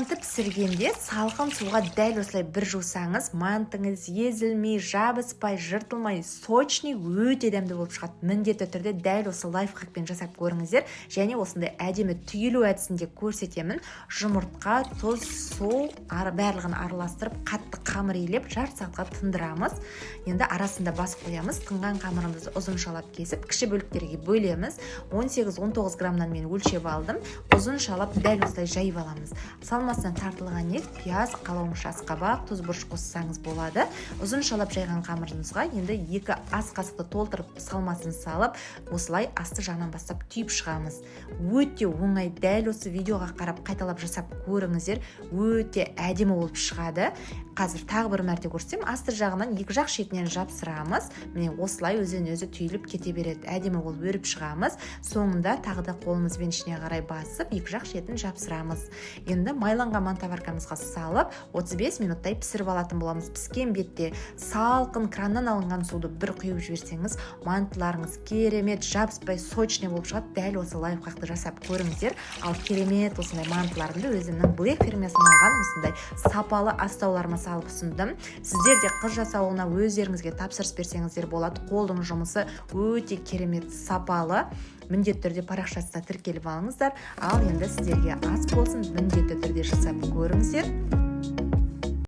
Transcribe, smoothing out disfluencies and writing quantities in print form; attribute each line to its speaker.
Speaker 1: манты пісіргенде салқын суға дәл осылай бір жусаңыз, мантыңыз езілмей, жабыспай, жыртылмай, сочный өте дәмді болып шығады. Міндетті түрде дәл осы лайфхакпен жасап көріңіздер. Және осындай әдемі түйілу әдісінде көрсетемін. Жұмыртқа, тұз, су барлығын араластырып, қатты қамыр илеп, жарты сағатқа тындырамыз. Енді арасында бас қоямыз. Тынған қамырымызды ұзыншалап кесіп, кіші бөліктерге бөлеміз. 18-19 граммнан мен өлшеп алдым. Ұзыншалап дәл осылай жайып аламыз. Салмасынан тартылған ет, пияз, қалауымш асқабақ, тұз бұрыш қоссаңыз болады. Ұзыншалап жайған қамырыңызға енді 2 ас қасықты толтырып салмасын салып, осылай асты жағынан бастап түйіп шығамыз. Өте оңай, дәл осы видеоға қарап қайталап жасап көріңіздер. Өте әдемі болып шығады. Қазір тағы бір мәрте көрсетем, асты жағынан екі жақ шетінен жапсырамыз. Міне осылай өзі түйіліп кете береді. Әдемі болып өріп шығамыз. Соңында тағы да қолымызбен ішіне қарай басып, екі жақ шетін жапсырамыз. Енді майланған мантаваркамызға салып 35 минуттай пісіріп алатын боламыз. Піскен бетте салқын краннан алынған суды бір құйып жіберсеңіз, мантыларыңыз керемет, жабыспай, сочный болып шығады. Дәл осы лайфхакты жасап көріңіздер. Ал керемет осындай мантыларымды өзімнің Black фирмасынан алған осындай сапалы астауларыма салып ұсындым. Сіздер де қыз жасауына өздеріңізге тапсырыс берсеңіздер болады. Қолдың жұмысы өте керемет, сапалы. Міндетті түрде парақшасына тіркеліп алыңыздар. Ал енді сіздерге ас болсын, міндетті түрде жасап көріңіздер.